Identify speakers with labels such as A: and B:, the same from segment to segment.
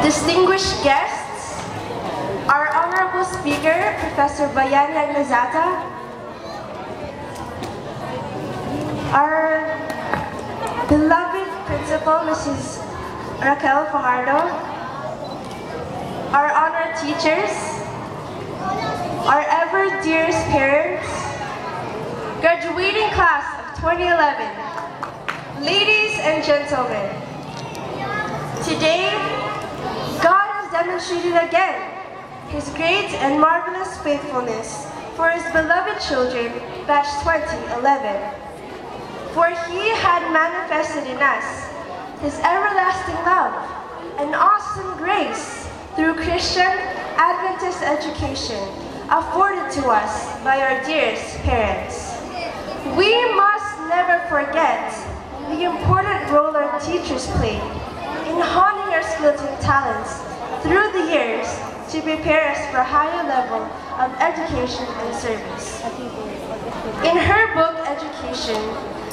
A: Distinguished guests, our honorable speaker, Professor Bayani Agnazata, our beloved principal, Mrs. Raquel Fajardo, our honored teachers, our ever dearest parents, graduating class of 2011, ladies and gentlemen, today, God has demonstrated again His great and marvelous faithfulness for His beloved children, batch 2011. For He had manifested in us His everlasting love and awesome grace through Christian Adventist education afforded to us by our dearest parents. We must never forget the important role our teachers played in honing our skills and talents through the years to prepare us for a higher level of education and service. In her book, Education,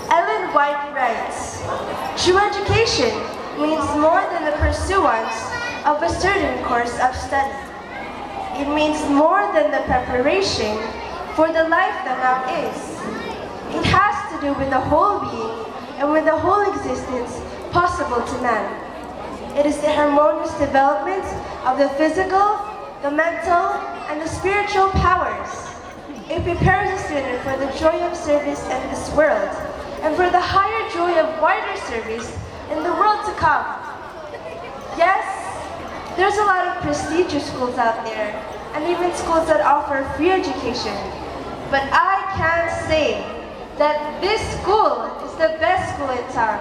A: Ellen White writes, "True education means more than the pursuance of a certain course of study. It means more than the preparation for the life that now is. It has to do with the whole being and with the whole existence possible to man. It is the harmonious development of the physical, the mental, and the spiritual powers. It prepares a student for the joy of service in this world, and for the higher joy of wider service in the world to come." Yes, there's a lot of prestigious schools out there, and even schools that offer free education. But I can say that this school is the best school in town,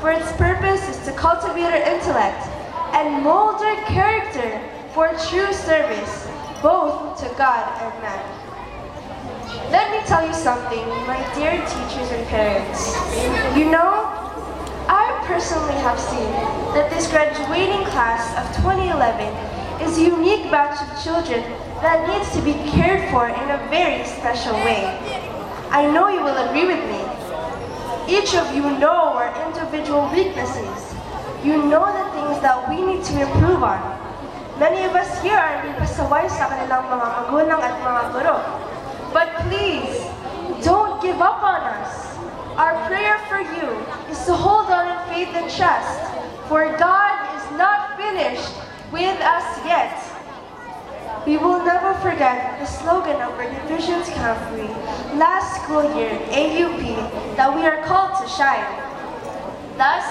A: for its purpose is to cultivate our intellect and mold our character for true service, both to God and man. Let me tell you something, my dear teachers and parents. You know, I personally have seen that this graduating class of 2011 is a unique batch of children that needs to be cared for in a very special way. I know you will agree with me. Each of you know our individual weaknesses. You know the things that we need to improve on. Many of us here are hindi pasaway sa kanilang mga magulang at mga guro. But please, don't give up on us. Our prayer for you is to hold on in faith and trust, for God is not finished with us yet. We will never forget the slogan of our division's campfree last school year, AUP, that we are called to shine. Thus,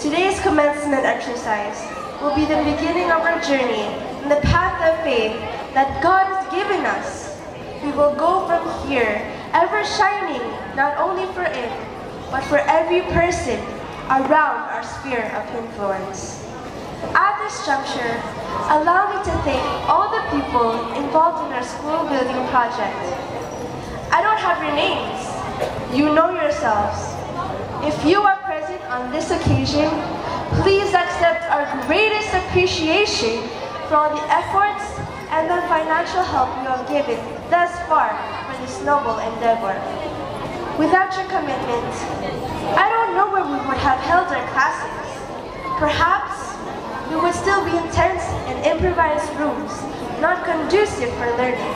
A: today's commencement exercise will be the beginning of our journey in the path of faith that God has given us. We will go from here, ever shining, not only for it, but for every person around our sphere of influence. At this juncture, allow me to thank all the people involved in our school building project. I don't have your names. You know yourselves. If you are present on this occasion, please accept our greatest appreciation for all the efforts and the financial help you have given thus far for this noble endeavor. Without your commitment, I don't know where we would have held our classes. Perhaps we would still be in tents and improvised rooms, not conducive for learning.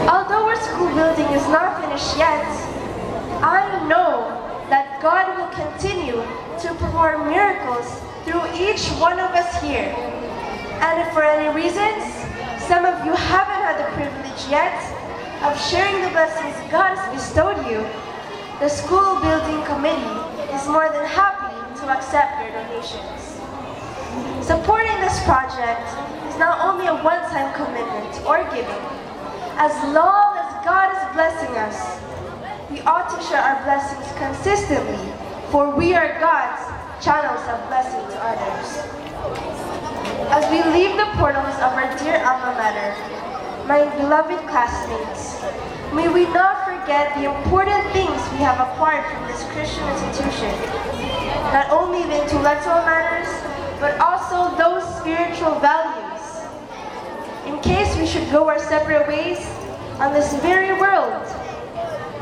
A: Although our school building is not finished yet, I know that God will continue to perform miracles through each one of us here. And if for any reasons, some of you haven't had the privilege yet of sharing the blessings God has bestowed you, the school building committee is more than happy to accept your donations. Supporting this project is not only a one-time commitment or giving. As long as God is blessing us, we ought to share our blessings consistently, for we are God's channels of blessing to others. As we leave the portals of our dear alma mater, my beloved classmates, may we not forget the important things we have acquired from this Christian institution. Not only the intellectual matters, but also those spiritual values. In case we should go our separate ways on this very world,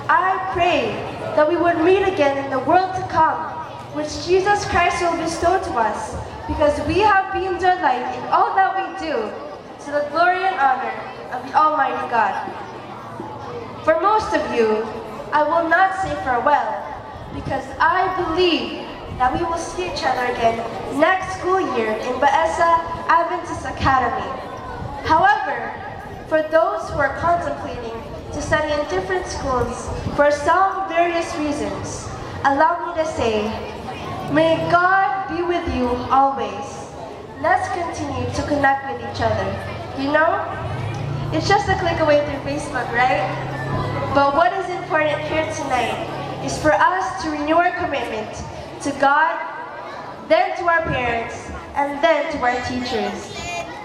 A: I pray that we would meet again in the world to come which Jesus Christ will bestow to us, because we have beamed our light in all that we do, to the glory and honor of the Almighty God. For most of you, I will not say farewell, because I believe that we will see each other again next school year in BAES Adventist Academy. However, for those who are contemplating to study in different schools for some various reasons, allow me to say, may God be with you always. Let's continue to connect with each other. You know, it's just a click away through Facebook, right? But what is important here tonight is for us to renew our commitment to God, then to our parents, and then to our teachers.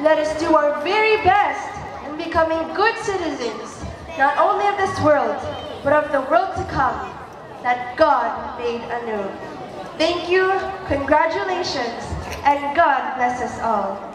A: Let us do our very best in becoming good citizens, not only of this world, but of the world to come, that God made anew. Thank you, congratulations, and God bless us all.